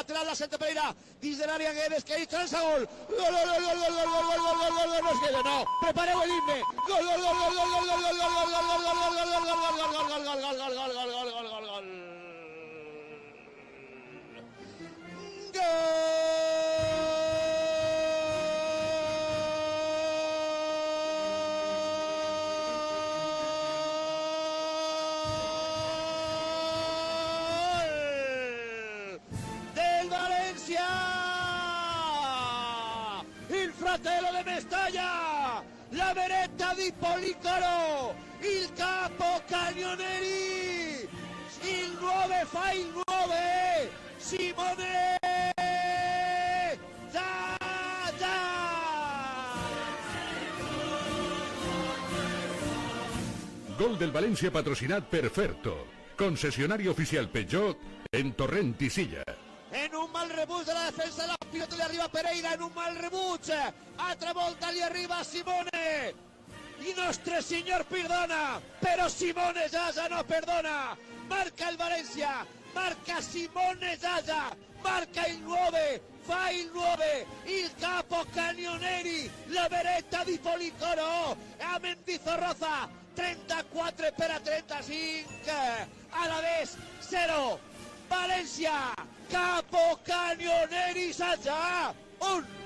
lateral, la Santa Pereira, desde l'àrea Guedes, que hi transa gol. Gol, gol, gol, gol, gol, gol, gol, gol, gol, gol, no es Guedes, no. Prepareu el himne. Gol, gol, gol, gol, gol, gol, gol, gol, gol, gol, gol, gol, gol, gol, gol, del Valencia, il fratello de Mestalla, la Beretta di Policoro, il capo Cagnoneri, il 9 fa il 9, Simone Zaza. Gol del Valencia patrocinat per Ferto, concessionari oficial Peugeot en Torrent i Silla. En un mal rebuig de la defensa, la pilota li arriba a Pereira, en un mal rebuig, altra volta li arriba a Simone, i nostre signor perdona, però Simone Zaza no perdona, marca el Valencia, marca Simone Zaza, marca il 9, fa il 9, il capo Cagnoneri, la Beretta di Policoro, a Mendizorroza, 34 per a 35, Alavés 0, Valencia, capo Cagnoneri Zaza 1.